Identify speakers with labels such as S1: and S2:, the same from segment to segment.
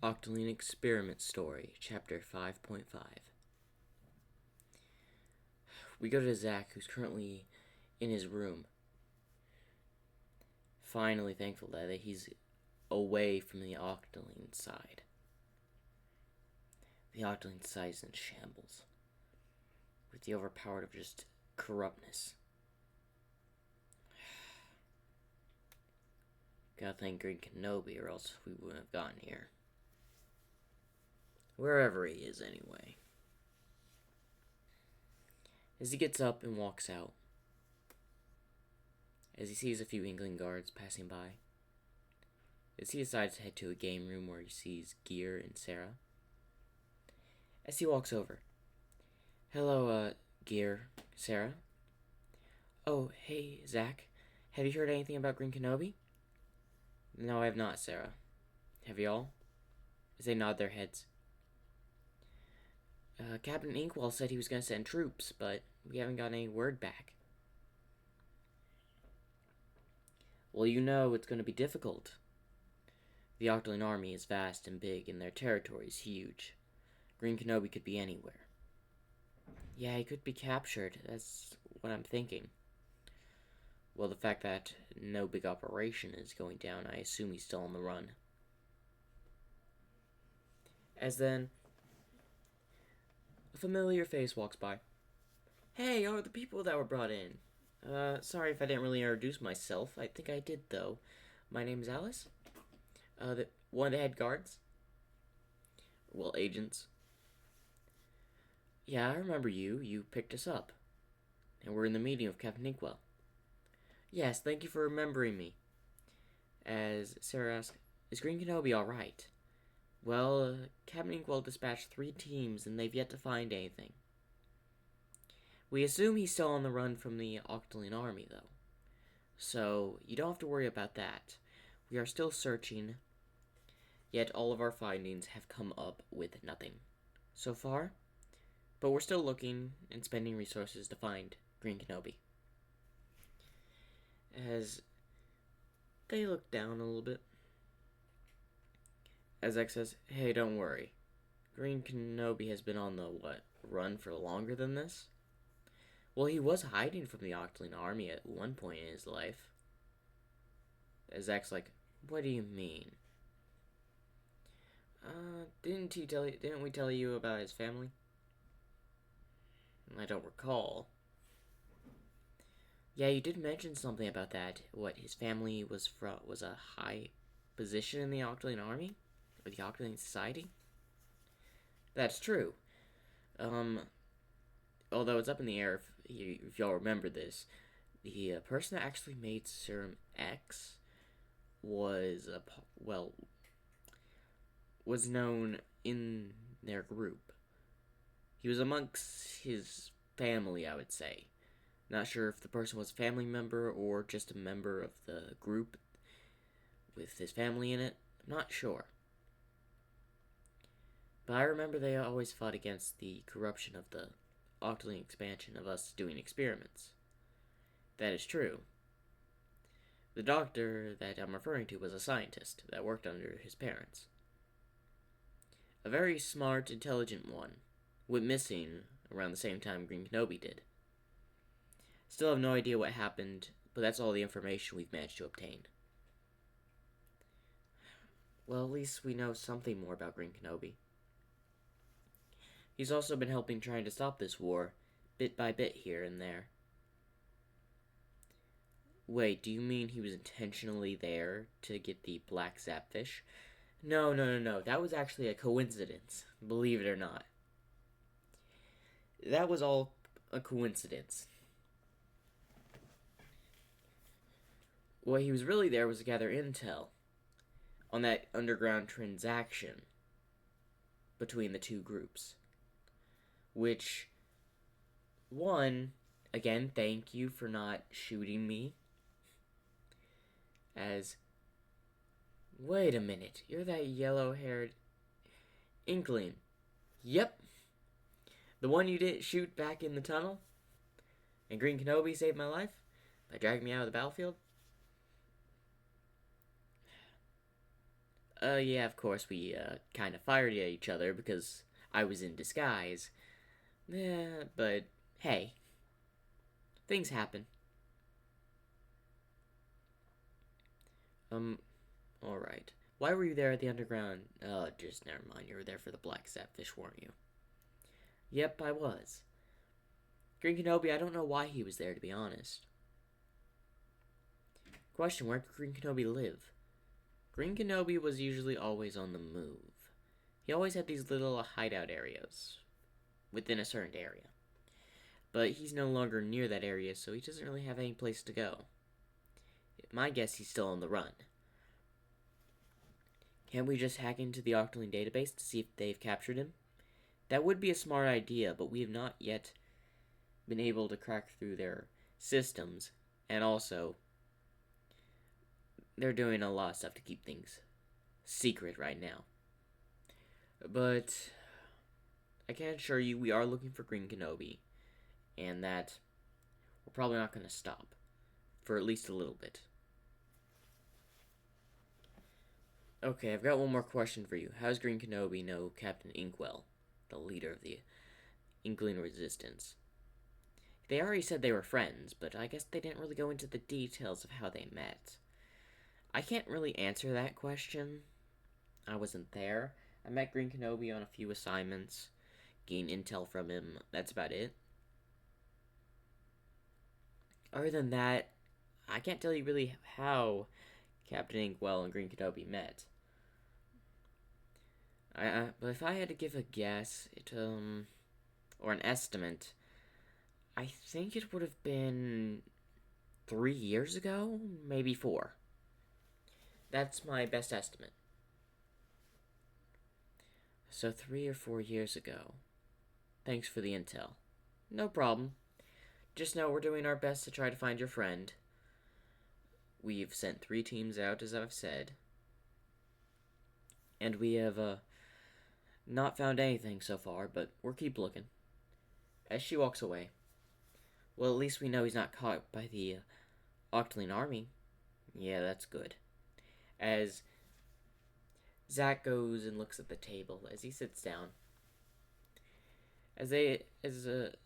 S1: Octoling Experiment Story, Chapter 5.5. We go to Zach, who's currently in his room. Finally thankful that he's away from the Octoling side. The Octoling side is in shambles, with the overpowered of just corruptness. Gotta thank Greenkenobi, or else we wouldn't have gotten here. Wherever he is, anyway. As he gets up and walks out, as he sees a few Inkling guards passing by, as he decides to head to a game room where he sees Gear and Sarah. As he walks over, "Hello, Gear, Sarah." "Oh, hey, Zach. Have you heard anything about Greenkenobi?" "No, I have not, Sarah. Have y'all?" As they nod their heads. Captain Inkwell said he was going to send troops, but we haven't got any word back." "Well, you know it's going to be difficult. The Octoling army is vast and big, and their territory is huge. Greenkenobi could be anywhere." "Yeah, he could be captured. That's what I'm thinking." "Well, the fact that no big operation is going down, I assume he's still on the run." As then, a familiar face walks by. "Hey, are the people that were brought in? Sorry if I didn't really introduce myself. I think I did, though. My name's Alice. One of the head guards." "Well, agents." "Yeah, I remember you. You picked us up. And we're in the meeting with Captain Inkwell." "Yes, thank you for remembering me." As Sarah asks, "Is Greenkenobi alright?" "Well, Captain Inkwell dispatched 3 teams, and they've yet to find anything. We assume he's still on the run from the Octoling army, though. So, you don't have to worry about that. We are still searching, yet all of our findings have come up with nothing so far. But we're still looking and spending resources to find Greenkenobi." As they look down a little bit, as X says, "Hey, don't worry. Greenkenobi has been on the, run for longer than this? Well, he was hiding from the Octoling army at one point in his life." As Zach's like, "What do you mean?" Didn't we tell you about his family?" "I don't recall." "Yeah, you did mention something about that. What, his family was a high position in the Octoling army? Or the Octoling society?" "That's true. Although it's up in the air if y'all remember this, the person that actually made Serum X was was known in their group. He was amongst his family, I would say. Not sure if the person was a family member or just a member of the group with his family in it. I'm not sure. But I remember they always fought against the corruption of the Octoling expansion of us doing experiments. That is true. The doctor that I'm referring to was a scientist that worked under his parents. A very smart, intelligent one. Went missing around the same time Greenkenobi did. Still have no idea what happened, but that's all the information we've managed to obtain." "Well, at least we know something more about Greenkenobi. He's also been helping trying to stop this war, bit by bit here and there." "Wait, do you mean he was intentionally there to get the black zapfish?" No. That was actually a coincidence, believe it or not. That was all a coincidence. What he was really there was to gather intel on that underground transaction between the two groups. Which, one, again, thank you for not shooting me. As, wait a minute, you're that yellow-haired Inkling. Yep. The one you didn't shoot back in the tunnel? And Greenkenobi saved my life by dragging me out of the battlefield? Yeah, of course, we, kind of fired at each other because I was in disguise. Yeah, but hey, things happen. Um, alright. Why were you there at the underground? Just never mind. You were there for the black sapfish, weren't you? Yep, I was. Greenkenobi, I don't know why he was there, to be honest. Question, where did Greenkenobi live? Greenkenobi was usually always on the move. He always had these little hideout areas within a certain area. But he's no longer near that area, so he doesn't really have any place to go. My guess, he's still on the run. Can't we just hack into the Octoling database to see if they've captured him? That would be a smart idea, but we have not yet been able to crack through their systems, and also, they're doing a lot of stuff to keep things secret right now. But I can assure you we are looking for Greenkenobi, and that we're probably not going to stop for at least a little bit. Okay, I've got one more question for you. How does Greenkenobi know Captain Inkwell, the leader of the Inkling Resistance? They already said they were friends, but I guess they didn't really go into the details of how they met. I can't really answer that question. I wasn't there. I met Greenkenobi on a few assignments, gained intel from him. That's about it. Other than that, I can't tell you really how Captain Inkwell and Greenkenobi met. But if I had to give a guess, or an estimate, I think it would have been 3 years ago, maybe 4. That's my best estimate. So 3 or 4 years ago. Thanks for the intel. No problem. Just know we're doing our best to try to find your friend. We've sent 3 teams out, as I've said. And we have, not found anything so far, but we'll keep looking. As she walks away. Well, at least we know he's not caught by the Octoling army. Yeah, that's good. As Zach goes and looks at the table as he sits down. As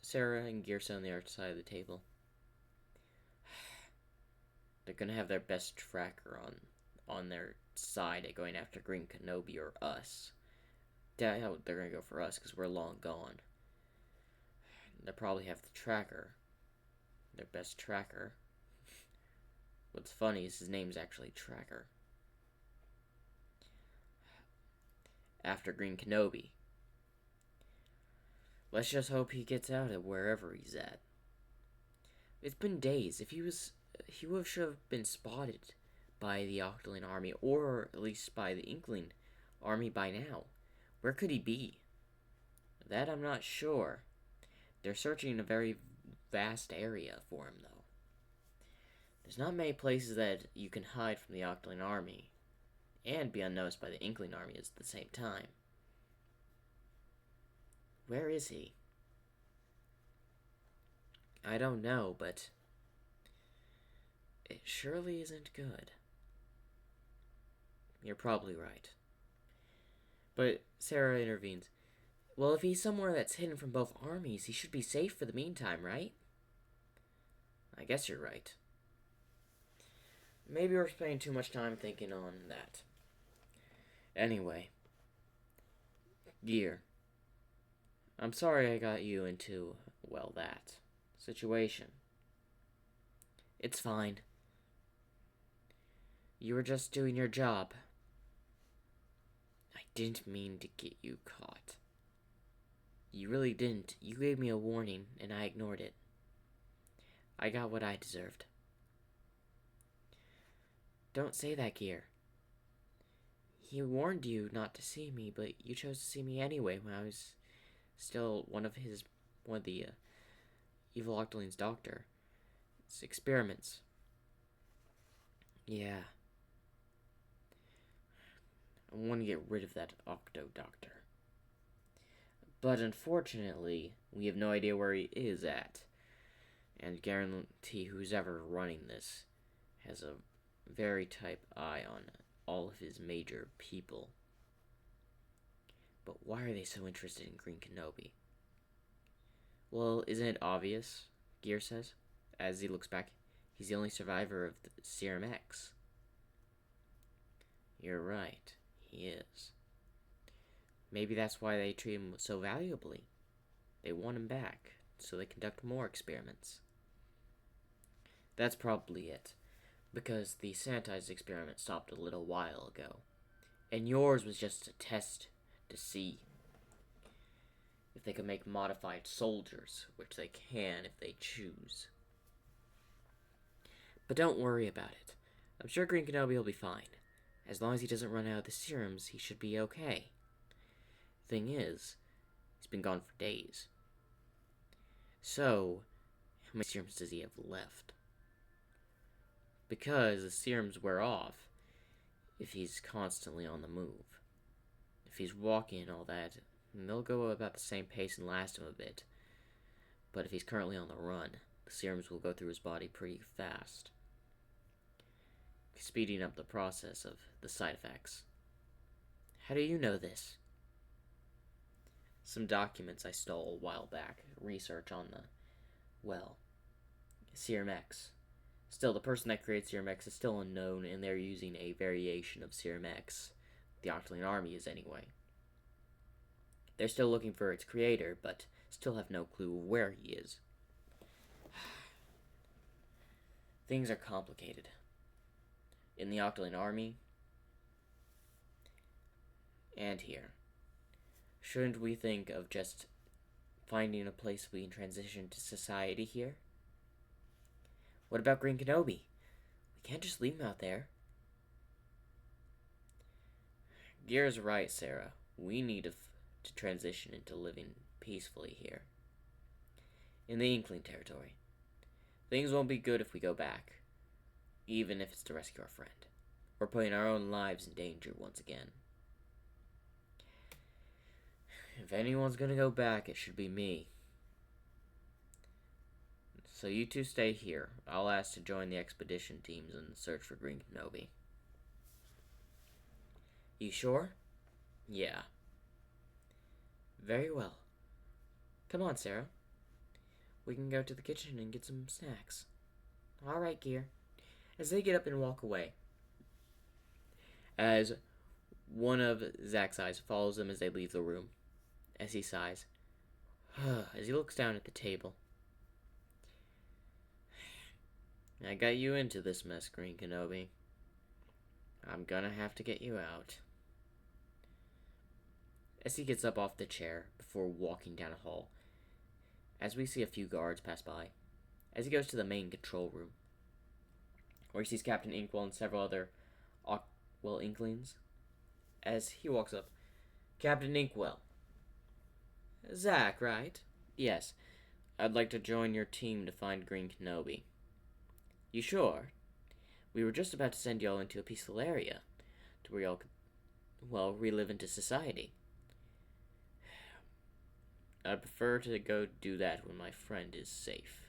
S1: Sarah and Gearsa on the other side of the table. They're gonna have their best tracker on their side at going after Greenkenobi or us. They're gonna go for us because we're long gone. They'll probably have the tracker. Their best tracker. What's funny is his name's actually Tracker. After Greenkenobi. Let's just hope he gets out of wherever he's at. It's been days. If he should have been spotted by the Octoling army, or at least by the Inkling army by now. Where could he be? That I'm not sure. They're searching a very vast area for him, though. There's not many places that you can hide from the Octoling army and be unnoticed by the Inkling army at the same time. Where is he? I don't know, but it surely isn't good. You're probably right. But Sarah intervenes. Well, if he's somewhere that's hidden from both armies, he should be safe for the meantime, right? I guess you're right. Maybe we're spending too much time thinking on that. Anyway. Gear. I'm sorry I got you into, well, that situation. It's fine. You were just doing your job. I didn't mean to get you caught. You really didn't. You gave me a warning, and I ignored it. I got what I deserved. Don't say that, Gear. He warned you not to see me, but you chose to see me anyway when I was still one of the evil Octoling's doctor. It's experiments. Yeah. I want to get rid of that Octo Doctor. But unfortunately, we have no idea where he is at. And guarantee who's ever running this has a very tight eye on all of his major people. But why are they so interested in Greenkenobi? Well, isn't it obvious? Gear says, as he looks back. He's the only survivor of the Serum X. You're right, he is. Maybe that's why they treat him so valuably. They want him back, so they conduct more experiments. That's probably it, because the sanitized experiment stopped a little while ago, and yours was just a test to see if they could make modified soldiers, which they can if they choose. But don't worry about it. I'm sure Greenkenobi will be fine. As long as he doesn't run out of the serums, he should be okay. Thing is, he's been gone for days. So, how many serums does he have left? Because the serums wear off if he's constantly on the move. If he's walking and all that, they'll go about the same pace and last him a bit. But if he's currently on the run, the serums will go through his body pretty fast, speeding up the process of the side effects. How do you know this? Some documents I stole a while back. Research on Serum X. Still, the person that created Serum X is still unknown, and they're using a variation of Serum X. The Octoling Army is anyway. They're still looking for its creator, but still have no clue where he is. Things are complicated. In the Octoling Army, and here. Shouldn't we think of just finding a place we can transition to society here? What about Greenkenobi? We can't just leave him out there. Gear's right, Sarah. We need to transition into living peacefully here. In the Inkling territory. Things won't be good if we go back, even if it's to rescue our friend. We're putting our own lives in danger once again. If anyone's gonna go back, it should be me. So you two stay here. I'll ask to join the expedition teams in the search for Greenkenobi. You sure? Yeah. Very well. Come on, Sarah. We can go to the kitchen and get some snacks. All right, Gear. As they get up and walk away, as one of Zach's eyes follows them as they leave the room, as he sighs, as he looks down at the table. I got you into this mess, Greenkenobi. I'm gonna have to get you out. As he gets up off the chair before walking down a hall, as we see a few guards pass by, as he goes to the main control room, where he sees Captain Inkwell and several other Inklings. As he walks up, Captain Inkwell. Zach, right? Yes. I'd like to join your team to find Greenkenobi. You sure? We were just about to send y'all into a peaceful area, to where y'all could, relive into society. I'd prefer to go do that when my friend is safe.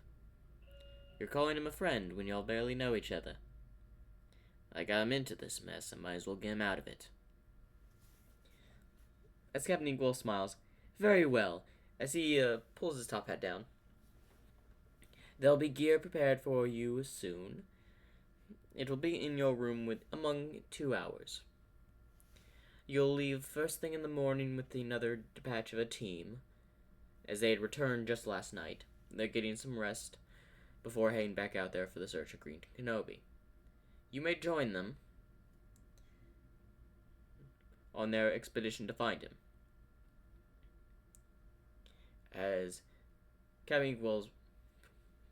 S1: You're calling him a friend when y'all barely know each other. I got him into this mess, I might as well get him out of it. As Captain Inkwell smiles, very well, as he pulls his top hat down. There'll be gear prepared for you soon. It will be in your room among 2 hours. You'll leave first thing in the morning with another dispatch of a team, as they had returned just last night. They're getting some rest before heading back out there for the search of Greenkenobi. You may join them on their expedition to find him. As Captain Inkwell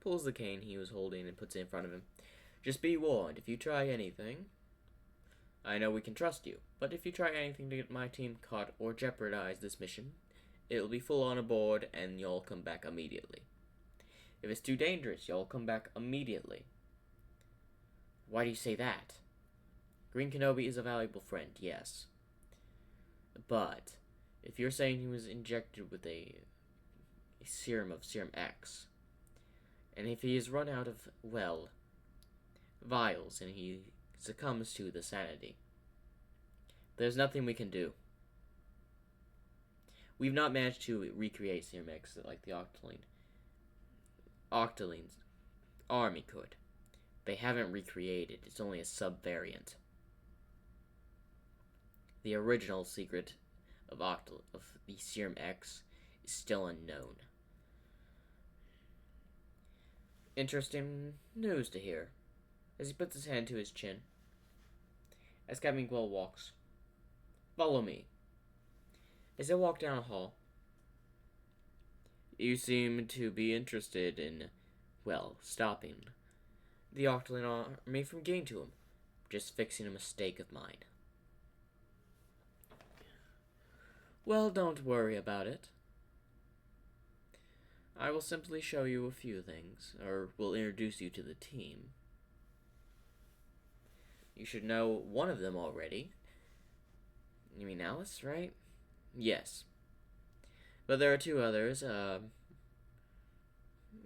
S1: pulls the cane he was holding and puts it in front of him. Just be warned, if you try anything, I know we can trust you, but if you try anything to get my team caught or jeopardize this mission, it'll be full on aboard and you'll come back immediately. If it's too dangerous, you'll come back immediately. Why do you say that? Greenkenobi is a valuable friend, yes. But if you're saying he was injected with a serum of Serum X, and if he is run out of, vials and he succumbs to the sanity, There's nothing we can do. We've not managed to recreate Serum X like the Octoling's army could. They haven't recreated. It's only a sub-variant. The original secret of the Serum X is still unknown. Interesting news to hear. As he puts his hand to his chin. As Captain Inkwell walks. Follow me. As they walk down a hall. You seem to be interested in, well, stopping the Octoling army from getting to him. Just fixing a mistake of mine. Well, don't worry about it. I will simply show you a few things, or will introduce you to the team. You should know one of them already. You mean Alice, right? Yes. But there are two others.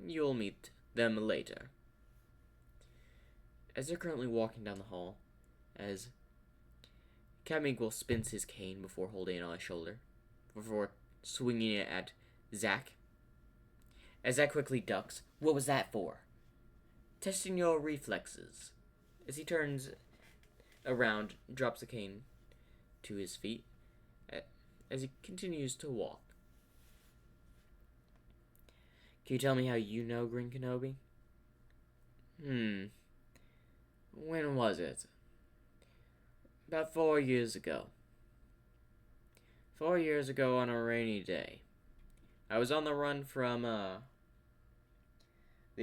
S1: You'll meet them later. As they're currently walking down the hall, as Captain Inkwell spins his cane before holding it on his shoulder, before swinging it at Zack. As Zack quickly ducks. What was that for? Testing your reflexes. As he turns around, drops the cane to his feet, as he continues to walk. Can you tell me how you know Greenkenobi? When was it? About 4 years ago. 4 years ago on a rainy day. I was on the run from, the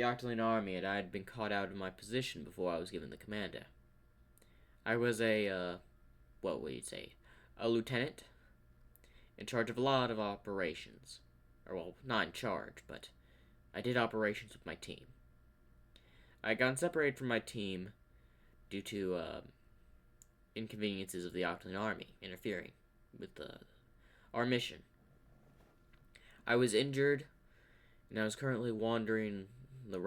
S1: Octoling army, and I had been caught out of my position before I was given the commander. I was a lieutenant, in charge of a lot of operations. Or, well, not in charge, but I did operations with my team. I had gotten separated from my team due to, inconveniences of the Octoling army interfering with our mission. I was injured, and I was currently wandering the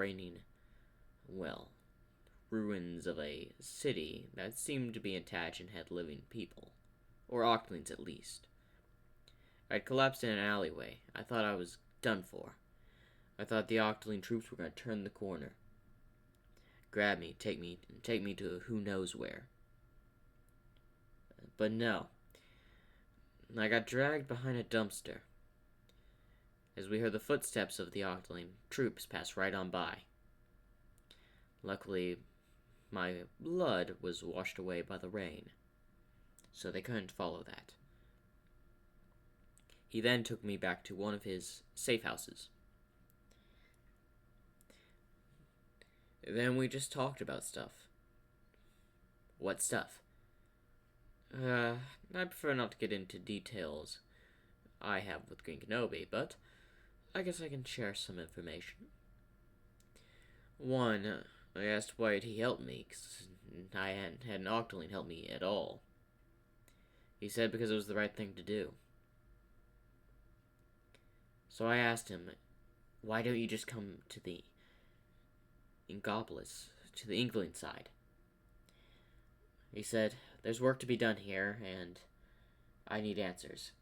S1: ruins of a city that seemed to be intact and had living people, or Octolings at least. I'd collapsed in an alleyway. I thought I was done for. I thought the Octoling troops were going to turn the corner, grab me, take me to who knows where. But no. I got dragged behind a dumpster as we heard the footsteps of the Octoling troops pass right on by. Luckily, my blood was washed away by the rain, so they couldn't follow that. He then took me back to one of his safe houses. Then we just talked about stuff. What stuff? I prefer not to get into details I have with Greenkenobi, but I guess I can share some information. One, I asked why he helped me, because I hadn't had an Octoling help me at all. He said because it was the right thing to do. So I asked him, why don't you just come to the Ingopolis, to the Inkling side? He said, there's work to be done here, and I need answers.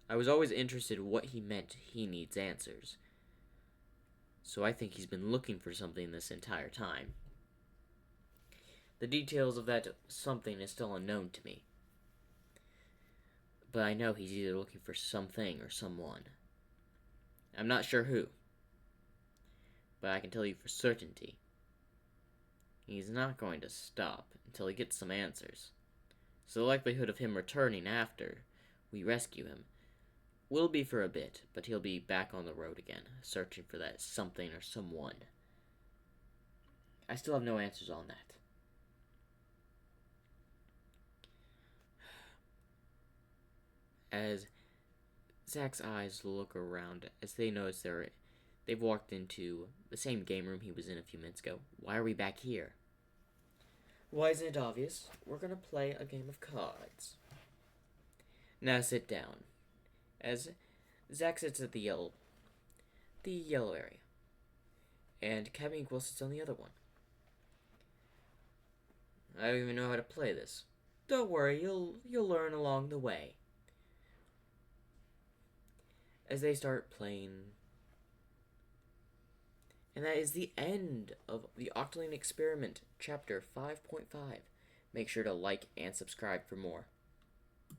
S1: I was always interested in what he meant he needs answers. So I think he's been looking for something this entire time. The details of that something is still unknown to me. But I know he's either looking for something or someone. I'm not sure who. But I can tell you for certainty. He's not going to stop until he gets some answers. So the likelihood of him returning after we rescue him will be for a bit, but he'll be back on the road again, searching for that something or someone. I still have no answers on that. As Zack's eyes look around, as they notice they've walked into the same game room he was in a few minutes ago. Why are we back here? Why isn't it obvious? We're gonna play a game of cards. Now sit down. As Zack sits at the yellow area, and Captain Inkwell sits on the other one. I don't even know how to play this. Don't worry, you'll learn along the way. As they start playing. And that is the end of the Octoling Experiment, Chapter 5.5. Make sure to like and subscribe for more.